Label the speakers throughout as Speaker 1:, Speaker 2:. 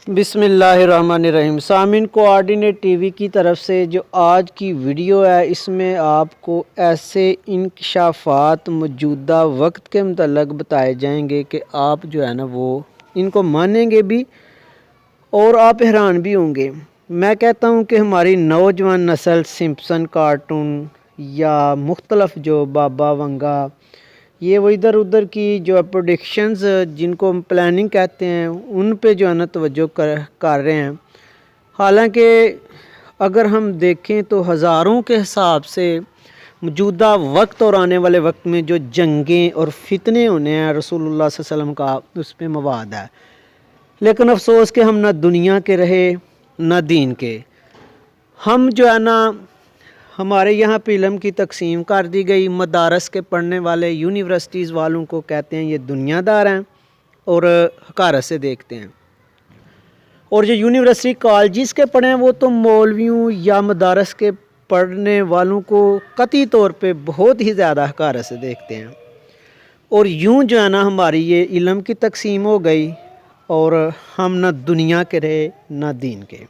Speaker 1: बिस्मिल्लाहिर्रहमानिर्रहीम। सामिन coordinate TV की तरफ से जो आज की वीडियो है, इसमें आपको ऐसे इंकशाफात मौजूदा वक्त के मतलब बताए जाएंगे कि आप जो है ना वो इनको मानेंगे भी और आप हैरान भी होंगे। मैं कहता हूँ कि हमारी नौजवान नस्ल सिम्पसन कार्टून या मुख्तलफ़ जो बाबा वंगा ये वो इधर उधर की जो प्रोडिक्शंस जिनको हम प्लानिंग कहते हैं उन पे जो है ना तवज्जो कर रहे हैं। हालांकि अगर हम देखें तो हज़ारों के हिसाब से मौजूदा वक्त और आने वाले वक्त में जो जंगें और फितने होने हैं रसूलुल्लाह सल्लल्लाहु अलैहि वसल्लम का उस पर मवाद है। लेकिन अफसोस कि हम ना दुनिया के रहे ना दीन के। हम जो है ना हमारे यहाँ पे इल्म की तकसीम कर दी गई। मदारस के पढ़ने वाले यूनिवर्सिटीज़ वालों को कहते हैं ये दुनियादार हैं और हकारत से देखते हैं, और जो यूनिवर्सिटी कॉलेजेस के पढ़े हैं वो तो मौलवियों या मदारस के पढ़ने वालों को कतई तौर पे बहुत ही ज़्यादा हकारत से देखते हैं। और यूं जो है ना हमारी ये इल्म की तकसीम हो गई और हम ना दुनिया के रहे ना दीन के।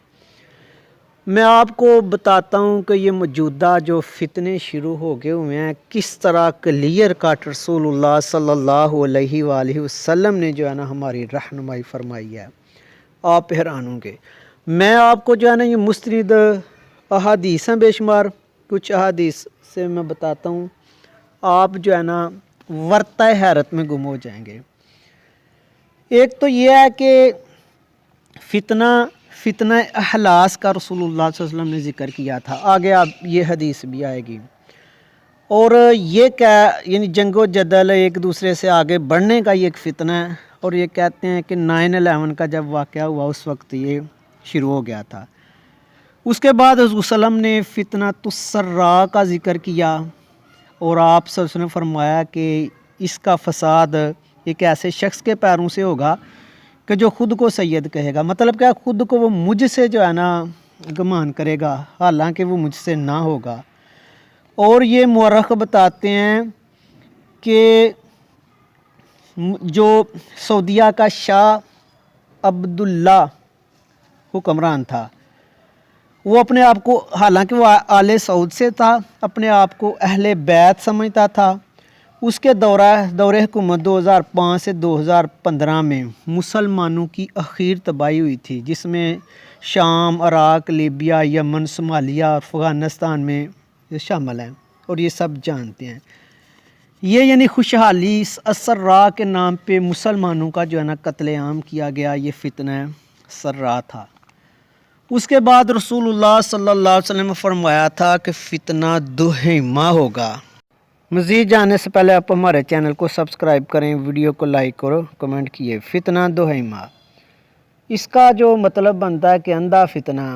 Speaker 1: मैं आपको बताता हूँ कि ये मौजूदा जो फितने शुरू हो गए हुए हैं किस तरह क्लियर कट रसूलुल्लाह सल्लल्लाहु अलैहि वसल्लम ने जो है ना हमारी रहनुमाई फरमाई है। आप हैरान होंगे। मैं आपको जो है ना ये मुस्तनिद अहादीस हैं बेशुमार, कुछ अहादीस से मैं बताता हूँ, आप जो है ना वर्ता हैरत में गुम हो जाएंगे। एक तो ये है कि फितना अहलास का रसूलुल्लाह सल्लल्लाहु अलैहि वसल्लम ने ज़िक्र किया था। आगे आप ये हदीस भी आएगी। और ये क्या यानी जंगो जदल एक दूसरे से आगे बढ़ने का ये एक फ़ितना है। और ये कहते हैं कि 9/11 का जब वाक़या हुआ उस वक्त ये शुरू हो गया था। उसके बाद हुज़ूर सल्लम ने फ़ितना तुस्सर्रा का ज़िक्र किया और आप सब ने फरमाया कि इसका फ़साद एक ऐसे शख्स के पैरों से होगा कि जो ख़ुद को सैयद कहेगा। मतलब क्या, ख़ुद को वो मुझसे जो है ना गुमान करेगा, हालांकि वो मुझसे ना होगा। और ये मुअर्रख बताते हैं कि जो सऊदीया का शाह अब्दुल्ला हुक्मरान था, वो अपने आप को, हालांकि वो आले सऊद से था, अपने आप को अहले बैत समझता था। उसके दौरे हुकूमत 2005 से 2015 में मुसलमानों की आखिर तबाही हुई थी, जिसमें शाम, इराक़, लीबिया, यमन, सोमालिया और अफ़गानिस्तान में शामिल हैं और ये सब जानते हैं। ये यानी खुशहाली असर्रा के नाम पे मुसलमानों का जो है ना कत्लेआम किया गया, ये फ़ितना सर्रा था। उसके बाद रसूलुल्लाह सल्लल्लाहु अलैहि वसल्लम ने फरमाया था कि फ़ितना दुहिमा होगा। मज़ीद जानने से पहले आप हमारे चैनल को सब्सक्राइब करें, वीडियो को लाइक करो, कमेंट किए। फ़ितना दुहिमा, इसका जो मतलब बनता है कि अंधा फितना,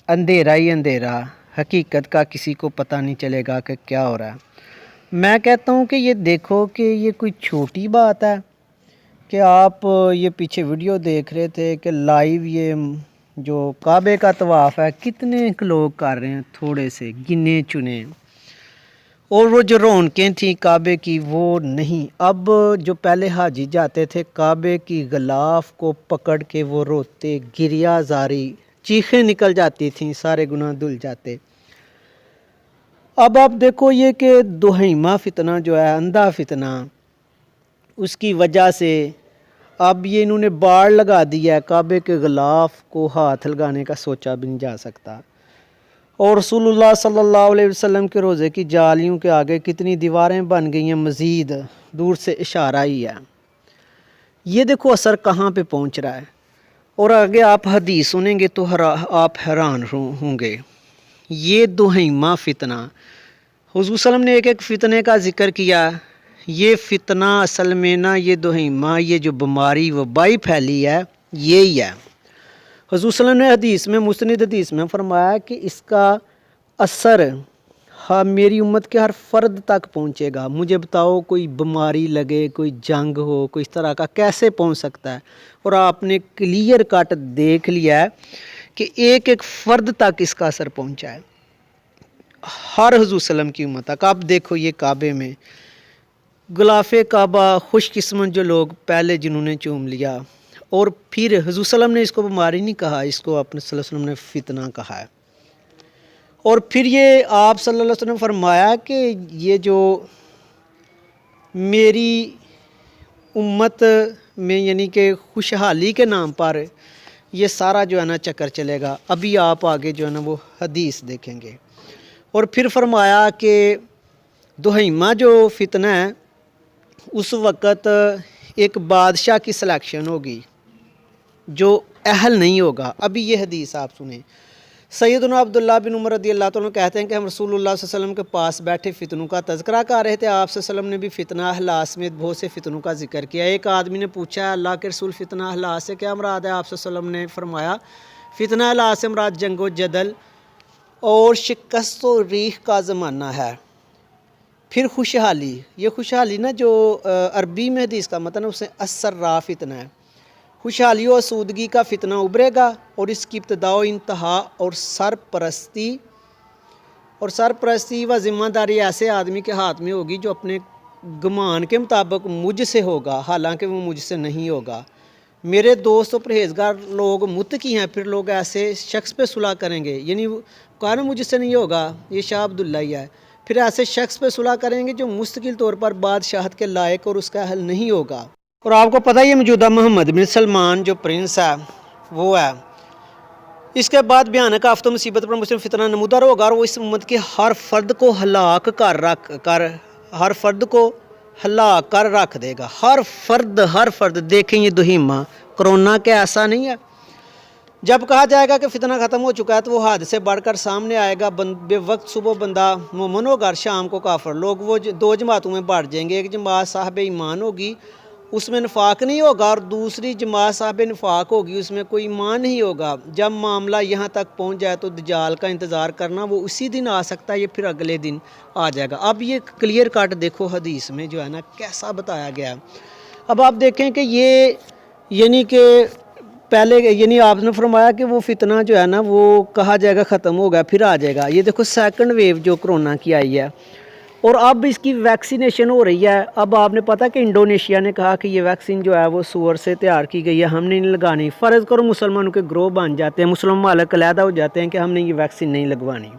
Speaker 1: अंधेरा ही अंधेरा, हकीकत का किसी को पता नहीं चलेगा कि क्या हो रहा है। मैं कहता हूँ कि ये देखो कि ये कोई छोटी बात है कि आप ये पीछे वीडियो देख रहे थे कि लाइव ये जो काबे का तवाफ़ है कितने लोग कर रहे हैं, थोड़े से गिने चुने। और वो जो रौनकें थी काबे की वो नहीं। अब जो पहले हाजी जाते थे काबे की गिलाफ को पकड़ के वो रोते, गिरिया जारी, चीखें निकल जाती थीं, सारे गुनाह धुल जाते। अब आप देखो ये कि दुहिमा फितना जो है, अंधा फितना, उसकी वजह से अब ये इन्होंने बाड़ लगा दिया है। काबे के गिलाफ को हाथ लगाने का सोचा भी नहीं जा सकता। और रसूलुल्लाह सल्लल्लाहु अलैहि वसल्लम के रोज़े की जालियों के आगे कितनी दीवारें बन गई हैं, मज़ीद दूर से इशारा ही है। ये देखो असर कहाँ पे पहुँच रहा है। और आगे आप हदीस सुनेंगे तो आप हैरान होंगे। ये दुहिमा फ़ितना, हुज़ूर सल्लम ने एक एक फ़ितने का ज़िक्र किया। ये फ़ितना असल में ना, ये दुहिमा, ये जो बीमारी वबाई फैली है यही है। हुज़ूर सल्लल्लाहु अलैहि वसल्लम ने हदीस में, मुस्निद हदीस में फरमाया कि इसका असर मेरी उम्मत के हर फ़र्द तक पहुँचेगा। मुझे बताओ, कोई बीमारी लगे, कोई जंग हो, कोई इस तरह का, कैसे पहुँच सकता है? और आपने क्लियर कट देख लिया है कि एक एक फ़र्द तक इसका असर पहुँचा है, हर हुज़ूर सल्लम की उम्मत तक। आप देखो ये काबे में गुलाफ़े काबा, खुशकिस्मत जो लोग पहले जिन्होंने चूम लिया। اور پھر حضور صلی اللہ علیہ وسلم نے اس کو بیماری نہیں کہا، اس کو اپنے صلی اللہ علیہ وسلم نے فتنہ کہا ہے۔ اور پھر یہ آپ صلی اللہ علیہ وسلم نے فرمایا کہ یہ جو میری امت میں یعنی کہ خوشحالی کے نام پر یہ سارا جو ہے نا چکر چلے گا۔ ابھی آپ آگے جو ہے نا وہ حدیث دیکھیں گے۔ اور پھر فرمایا کہ دہیمہ جو فتنہ ہے اس وقت ایک بادشاہ کی سلیکشن ہوگی جو اہل نہیں ہوگا۔ ابھی یہ حدیث آپ سنیں۔ سیدنا عبداللہ بن عمر رضی اللہ تعالیٰ کہتے ہیں کہ ہم رسول اللہ صلی اللہ علیہ وسلم کے پاس بیٹھے فتنوں کا تذکرہ کر رہے تھے۔ آپ صلی اللہ علیہ وسلم نے بھی فتنہ احلاس میں بہت سے فتنوں کا ذکر کیا۔ ایک آدمی نے پوچھا اللہ کے رسول فتنہ احلاس سے کیا مراد ہے؟ آپ صلی اللہ علیہ وسلم نے فرمایا فتنہ احلاس سے مراد جنگ و جدل اور شکست و ریح کا زمانہ ہے۔ پھر خوشحالی، یہ خوشحالی نا جو عربی میں حدیث کا متن ہے اسے اسرا فتنہ ہے۔ خوشحالی و آسودگی کا فتنہ ابھرے گا اور اس کی ابتدا و انتہا اور سرپرستی و ذمہ داری ایسے آدمی کے ہاتھ میں ہوگی جو اپنے گمان کے مطابق مجھ سے ہوگا، حالانکہ وہ مجھ سے نہیں ہوگا۔ میرے دوست و پرہیزگار لوگ متقی ہیں، پھر لوگ ایسے شخص پہ صلح کریں گے، یعنی کہا نا مجھ سے نہیں ہوگا، یہ شاہ عبداللہ ہی ہے، پھر ایسے شخص پہ صلح کریں گے جو مستقل طور پر بادشاہت کے لائق اور اس کا اہل نہیں ہوگا۔ اور آپ کو پتہ ہے یہ موجودہ محمد بن سلمان جو پرنس ہے وہ ہے۔ اس کے بعد بھیانک آفت و مصیبت پر مسلم فتنہ نمودار ہوگا اور وہ اس امت کے ہر فرد کو ہلاک کر رکھ دے گا۔ ہر فرد دیکھیں یہ دہیمہ کرونا کے ایسا نہیں ہے۔ جب کہا جائے گا کہ فتنہ ختم ہو چکا ہے تو وہ حادثے بڑھ کر سامنے آئے گا۔ بے وقت صبح بندہ مومن ہوگا اور شام کو کافر۔ لوگ وہ دو جماعتوں میں بانٹ جائیں گے، ایک جماعت صاحب ایمان ہوگی اس میں نفاق نہیں ہوگا اور دوسری جماعت صاحب نفاق ہوگی اس میں کوئی ایمان نہیں ہوگا۔ جب معاملہ یہاں تک پہنچ جائے تو دجال کا انتظار کرنا، وہ اسی دن آ سکتا ہے، یہ پھر اگلے دن آ جائے گا۔ اب یہ کلیئر کٹ دیکھو حدیث میں جو ہے نا کیسا بتایا گیا ہے۔ اب آپ دیکھیں کہ یہ یعنی کہ پہلے یعنی آپ نے فرمایا کہ وہ فتنہ جو ہے نا وہ کہا جائے گا ختم ہوگا پھر آ جائے گا۔ یہ دیکھو سیکنڈ ویو جو کرونا کی آئی ہے اور اب اس کی ویکسینیشن ہو رہی ہے۔ اب آپ نے پتہ کہ انڈونیشیا نے کہا کہ یہ ویکسین جو ہے وہ سور سے تیار کی گئی ہے، ہم نے نہیں لگانی۔ فرض کرو مسلمانوں کے گروہ بن جاتے ہیں، مسلم ممالک علیحدہ ہو جاتے ہیں کہ ہم نے یہ ویکسین نہیں لگوانی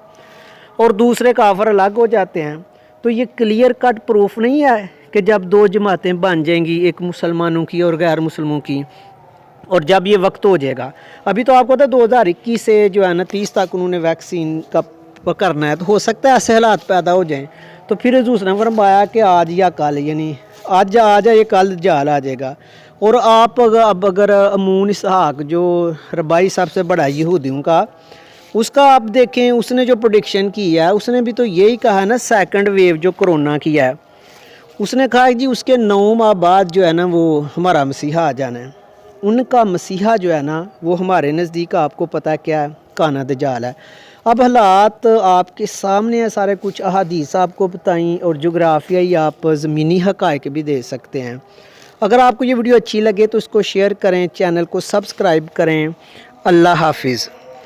Speaker 1: اور دوسرے کافر الگ ہو جاتے ہیں، تو یہ کلیئر کٹ پروف نہیں ہے کہ جب دو جماعتیں بن جائیں گی، ایک مسلمانوں کی اور غیر مسلموں کی، اور جب یہ وقت ہو جائے گا۔ ابھی تو آپ کو پتہ ہے 2021 سے جو ہے نا 30 تک انہوں نے ویکسین کا کرنا ہے، تو ہو سکتا ہے ایسے حالات پیدا ہو جائیں۔ تو پھر حضور نے فرمایا کہ آج یا کل، یعنی آج آ جائے کل جال آ جائے گا۔ اور آپ اب اگر امون اسحاق جو ربائی سب سے بڑا یہودیوں کا، اس کا آپ دیکھیں اس نے جو پریڈکشن کی ہے اس نے بھی تو یہی کہا ہے نا سیکنڈ ویو جو کرونا کی ہے، اس نے کہا جی اس کے 9 ماہ بعد جو ہے نا وہ ہمارا مسیحا آ جانا ہے۔ ان کا مسیحا جو ہے نا وہ ہمارے نزدیک آپ کو پتہ کیا ہے؟ کانا دجال ہے۔ اب حالات آپ کے سامنے ہیں سارے، کچھ احادیث آپ کو بتائیں اور جغرافیائی آپ زمینی حقائق بھی دے سکتے ہیں۔ اگر آپ کو یہ ویڈیو اچھی لگے تو اس کو شیئر کریں، چینل کو سبسکرائب کریں۔ اللہ حافظ۔